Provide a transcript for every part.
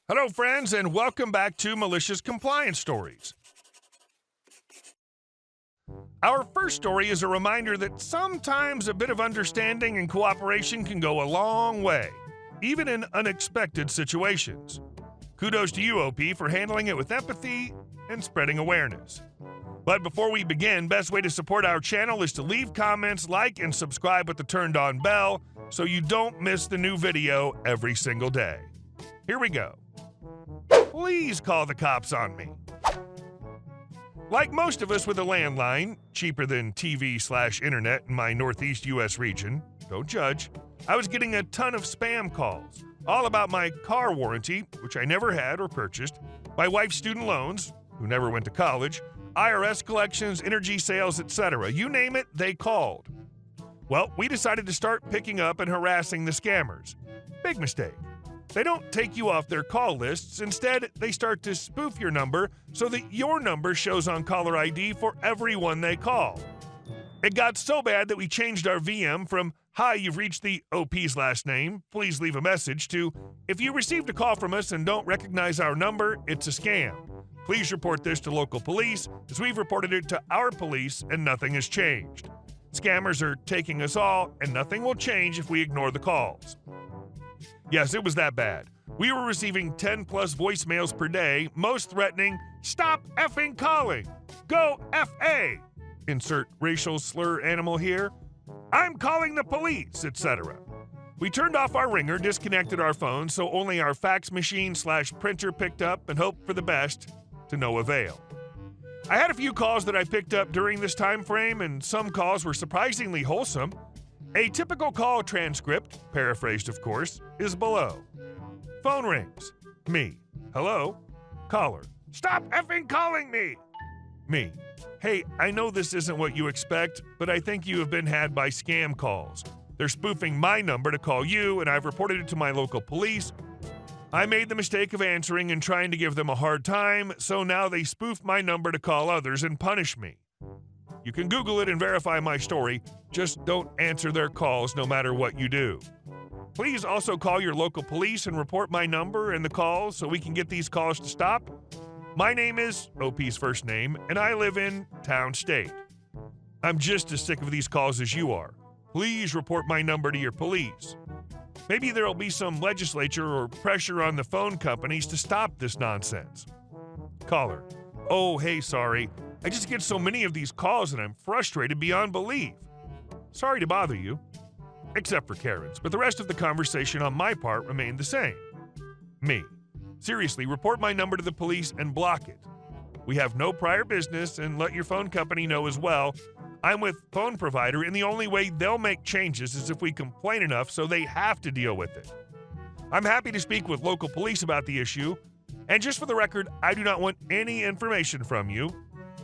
Hello, friends, and welcome back to Malicious Compliance Stories. Our first story is a reminder that sometimes a bit of understanding and cooperation can go a long way, even in unexpected situations. Kudos to you, OP, for handling it with empathy and spreading awareness. But before we begin, best way to support our channel is to leave comments, like, and subscribe with the turned-on bell so you don't miss the new video every single day. Here we go. Please call the cops on me. Like most of us with a landline, cheaper than TV/internet in my Northeast U.S. region, don't judge, I was getting a ton of spam calls, all about my car warranty, which I never had or purchased, my wife's student loans, who never went to college, IRS collections, energy sales, etc. You name it, they called. Well, we decided to start picking up and harassing the scammers. Big mistake. They don't take you off their call lists. Instead, they start to spoof your number so that your number shows on caller ID for everyone they call. It got so bad that we changed our VM from, "Hi, you've reached the OP's last name, please leave a message," to, "If you received a call from us and don't recognize our number, it's a scam. Please report this to local police, as we've reported it to our police and nothing has changed. Scammers are taking us all, and nothing will change if we ignore the calls." Yes, it was that bad. We were receiving 10-plus voicemails per day, most threatening, "Stop effing calling! Go F.A.!" Insert racial slur animal here. "I'm calling the police," etc. We turned off our ringer, disconnected our phones, so only our fax machine/printer picked up, and hoped for the best, to no avail. I had a few calls that I picked up during this time frame, and some calls were surprisingly wholesome. A typical call transcript, paraphrased of course, is below. Phone rings. Me. Hello? Caller. "Stop effing calling me!" Me. "Hey, I know this isn't what you expect, but I think you have been had by scam calls. They're spoofing my number to call you, and I've reported it to my local police. I made the mistake of answering and trying to give them a hard time, so now they spoof my number to call others and punish me. You can Google it and verify my story. Just don't answer their calls no matter what you do. Please also call your local police and report my number and the calls so we can get these calls to stop. My name is OP's first name, and I live in Town State. I'm just as sick of these calls as you are. Please report my number to your police. Maybe there'll be some legislature or pressure on the phone companies to stop this nonsense." Caller. "Oh, hey, sorry. I just get so many of these calls and I'm frustrated beyond belief. Sorry to bother you." Except for Karen's, but the rest of the conversation on my part remained the same. Me. "Seriously, report my number to the police and block it. We have no prior business, and let your phone company know as well. I'm with phone provider, and the only way they'll make changes is if we complain enough, so they have to deal with it. I'm happy to speak with local police about the issue, and just for the record, I do not want any information from you.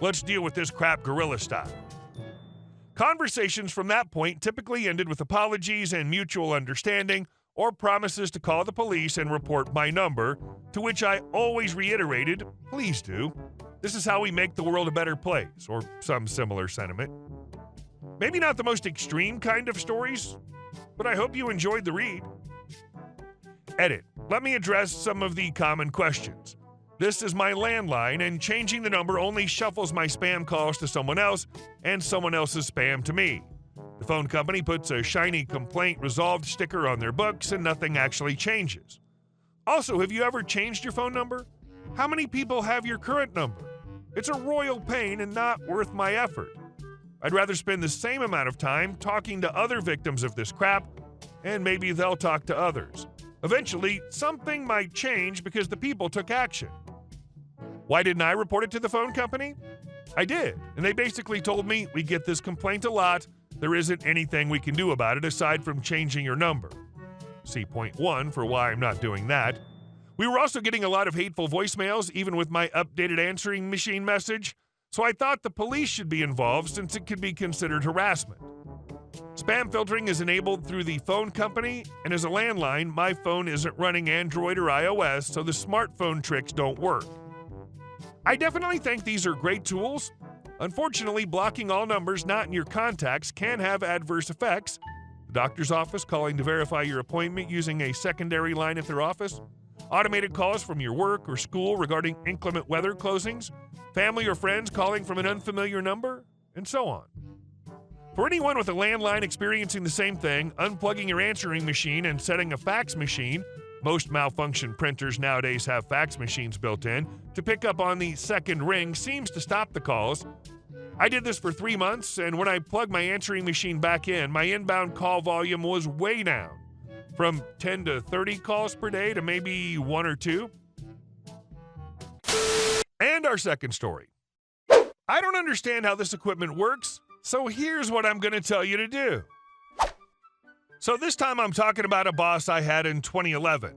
Let's deal with this crap guerrilla style." Conversations from that point typically ended with apologies and mutual understanding, or promises to call the police and report my number, to which I always reiterated, "Please do. This is how we make the world a better place," or some similar sentiment. Maybe not the most extreme kind of stories, but I hope you enjoyed the read. Edit. Let me address some of the common questions. This is my landline, and changing the number only shuffles my spam calls to someone else and someone else's spam to me. The phone company puts a shiny complaint resolved sticker on their books and nothing actually changes. Also, have you ever changed your phone number? How many people have your current number? It's a royal pain and not worth my effort. I'd rather spend the same amount of time talking to other victims of this crap, and maybe they'll talk to others. Eventually, something might change because the people took action. Why didn't I report it to the phone company? I did, and they basically told me, "We get this complaint a lot. There isn't anything we can do about it aside from changing your number." See point 1 for why I'm not doing that. We were also getting a lot of hateful voicemails, even with my updated answering machine message, so I thought the police should be involved since it could be considered harassment. Spam filtering is enabled through the phone company, and as a landline, my phone isn't running Android or iOS, so the smartphone tricks don't work. I definitely think these are great tools. Unfortunately, blocking all numbers not in your contacts can have adverse effects. The doctor's office calling to verify your appointment using a secondary line at their office, automated calls from your work or school regarding inclement weather closings, family or friends calling from an unfamiliar number, and so on. For anyone with a landline experiencing the same thing, unplugging your answering machine and setting a fax machine, most malfunctioned printers nowadays have fax machines built in, to pick up on the second ring seems to stop the calls. I did this for 3 months, and when I plugged my answering machine back in, my inbound call volume was way down, from 10 to 30 calls per day to maybe 1 or 2. And our second story. I don't understand how this equipment works, so here's what I'm going to tell you to do. So this time I'm talking about a boss I had in 2011.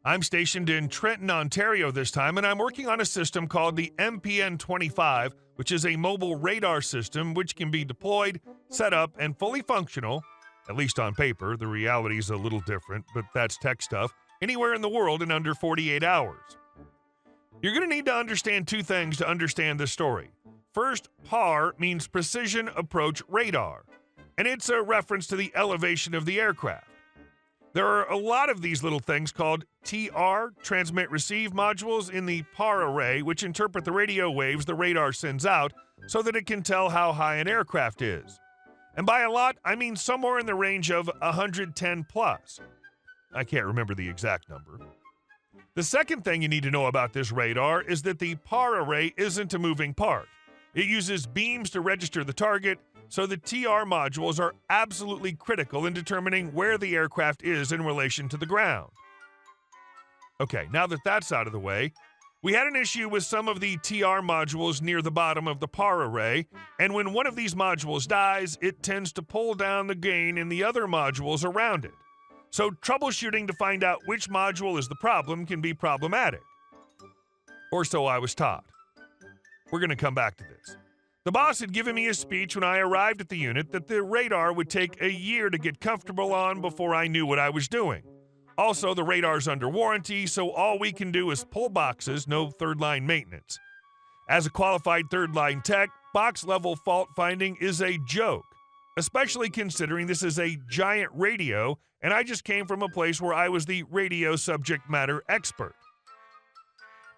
I'm stationed in Trenton, Ontario this time, and I'm working on a system called the MPN-25, which is a mobile radar system which can be deployed, set up, and fully functional, at least on paper. The reality is a little different, but that's tech stuff, anywhere in the world in under 48 hours. You're going to need to understand 2 things to understand this story. First, PAR means Precision Approach Radar, and it's a reference to the elevation of the aircraft. There are a lot of these little things called TR, Transmit Receive modules, in the PAR array, which interpret the radio waves the radar sends out so that it can tell how high an aircraft is. And by a lot, I mean somewhere in the range of 110 plus. I can't remember the exact number. The second thing you need to know about this radar is that the PAR array isn't a moving part. It uses beams to register the target, so the TR modules are absolutely critical in determining where the aircraft is in relation to the ground. Okay, now that that's out of the way, we had an issue with some of the TR modules near the bottom of the PAR array, and when one of these modules dies, it tends to pull down the gain in the other modules around it. So troubleshooting to find out which module is the problem can be problematic. Or so I was taught. We're going to come back to this. The boss had given me a speech when I arrived at the unit that the radar would take a year to get comfortable on before I knew what I was doing. Also, the radar's under warranty, so all we can do is pull boxes, no third-line maintenance. As a qualified third-line tech, box-level fault finding is a joke, especially considering this is a giant radio, and I just came from a place where I was the radio subject matter expert.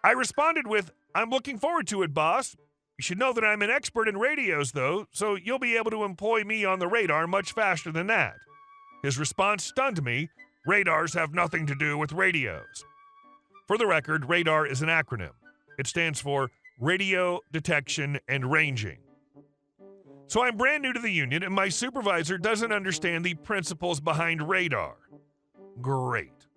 I responded with, "I'm looking forward to it, boss. You should know that I'm an expert in radios, though, so you'll be able to employ me on the radar much faster than that." His response stunned me. Radars have nothing to do with radios. For the record, radar is an acronym. It stands for Radio Detection and Ranging. So I'm brand new to the union, and my supervisor doesn't understand the principles behind radar. Great.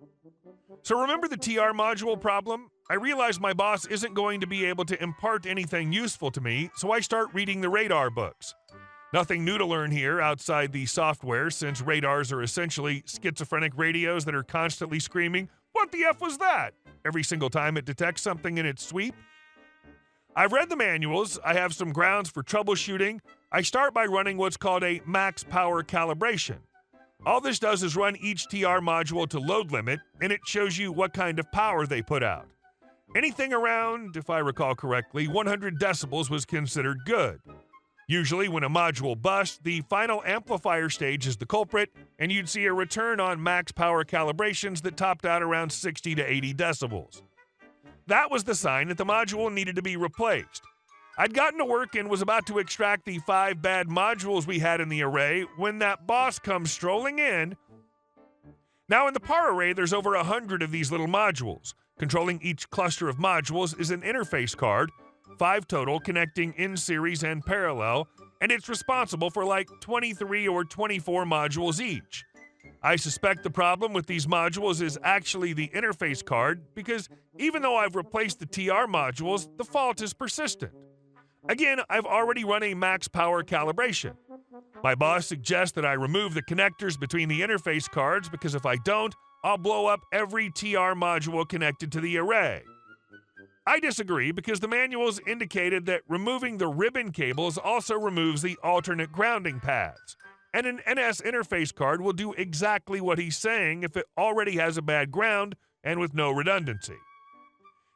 So remember the TR module problem? I realize my boss isn't going to be able to impart anything useful to me, so I start reading the radar books. Nothing new to learn here outside the software, since radars are essentially schizophrenic radios that are constantly screaming, "What the F was that?" every single time it detects something in its sweep. I've read the manuals. I have some grounds for troubleshooting. I start by running what's called a max power calibration. All this does is run each TR module to load limit, and it shows you what kind of power they put out. Anything around, if I recall correctly, 100 decibels was considered good. Usually when a module busts, the final amplifier stage is the culprit, and you'd see a return on max power calibrations that topped out around 60 to 80 decibels. That was the sign that the module needed to be replaced. I'd gotten to work and was about to extract the 5 bad modules we had in the array when that boss comes strolling in. Now in the PAR array, there's over 100 of these little modules. Controlling each cluster of modules is an interface card, 5 total connecting in series and parallel, and it's responsible for like 23 or 24 modules each. I suspect the problem with these modules is actually the interface card because even though I've replaced the TR modules, the fault is persistent. Again, I've already run a max power calibration. My boss suggests that I remove the connectors between the interface cards because if I don't, I'll blow up every TR module connected to the array. I disagree because the manuals indicated that removing the ribbon cables also removes the alternate grounding paths, and an NS interface card will do exactly what he's saying if it already has a bad ground and with no redundancy.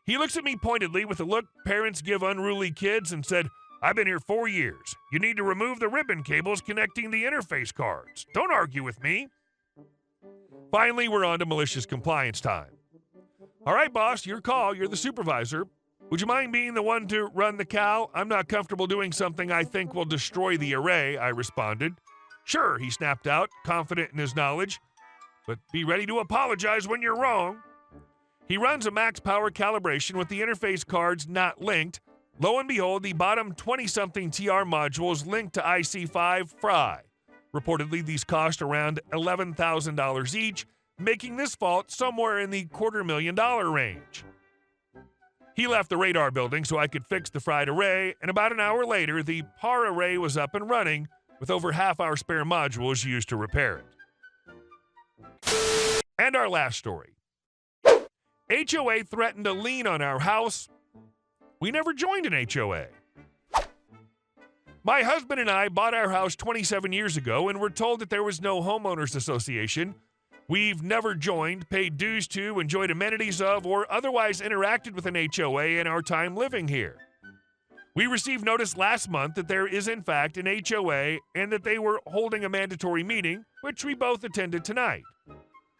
He looks at me pointedly with a look parents give unruly kids and said, "I've been here 4 years. You need to remove the ribbon cables connecting the interface cards. Don't argue with me." Finally, we're on to malicious compliance time. All right, boss, your call. You're the supervisor. Would you mind being the one to run the cow? I'm not comfortable doing something I think will destroy the array, I responded. Sure, he snapped out, confident in his knowledge. But be ready to apologize when you're wrong. He runs a max power calibration with the interface cards not linked. Lo and behold, the bottom 20-something TR module is linked to IC5 Fry. Reportedly, these cost around $11,000 each, making this fault somewhere in the $250,000 range. He left the radar building so I could fix the fried array, and about an hour later, the PAR array was up and running, with over half our spare modules used to repair it. And our last story. HOA threatened a lien on our house. We never joined an HOA. My husband and I bought our house 27 years ago and were told that there was no homeowners association. We've never joined, paid dues to, enjoyed amenities of, or otherwise interacted with an HOA in our time living here. We received notice last month that there is in fact an HOA and that they were holding a mandatory meeting, which we both attended tonight.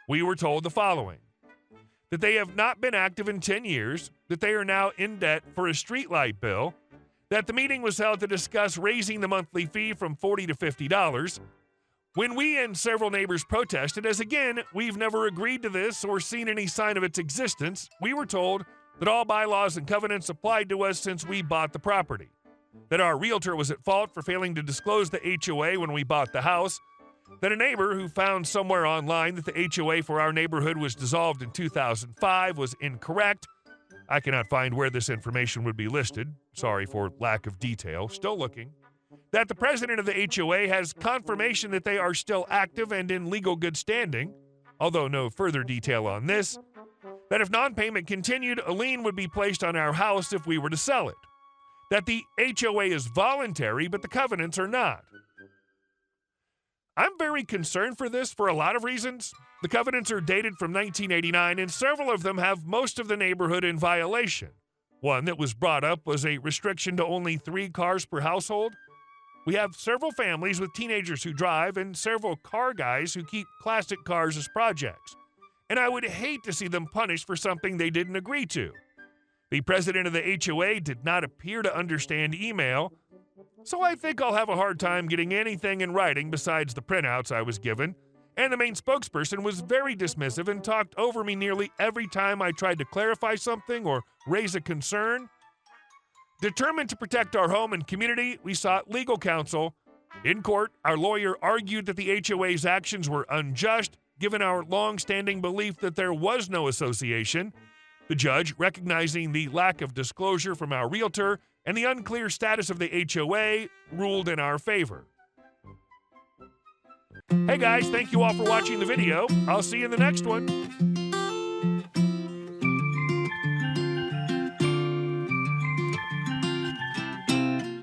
We were told the following: that they have not been active in 10 years, that they are now in debt for a streetlight bill, that the meeting was held to discuss raising the monthly fee from $40 to $50. When we and several neighbors protested, as again, we've never agreed to this or seen any sign of its existence, we were told that all bylaws and covenants applied to us since we bought the property, that our realtor was at fault for failing to disclose the HOA when we bought the house, that a neighbor who found somewhere online that the HOA for our neighborhood was dissolved in 2005 was incorrect. I cannot find where this information would be listed. Sorry for lack of detail. Still looking. That the president of the HOA has confirmation that they are still active and in legal good standing, although no further detail on this. That if non-payment continued, a lien would be placed on our house if we were to sell it. That the HOA is voluntary, but the covenants are not. I'm very concerned for this for a lot of reasons. The covenants are dated from 1989, and several of them have most of the neighborhood in violation. One that was brought up was a restriction to only 3 cars per household. We have several families with teenagers who drive and several car guys who keep classic cars as projects. And I would hate to see them punished for something they didn't agree to. The president of the HOA did not appear to understand email, so I think I'll have a hard time getting anything in writing besides the printouts I was given, and the main spokesperson was very dismissive and talked over me nearly every time I tried to clarify something or raise a concern. Determined to protect our home and community, we sought legal counsel. In court, our lawyer argued that the HOA's actions were unjust, given our long-standing belief that there was no association. The judge, recognizing the lack of disclosure from our realtor and the unclear status of the HOA, ruled in our favor. Hey guys, thank you all for watching the video. I'll see you in the next one.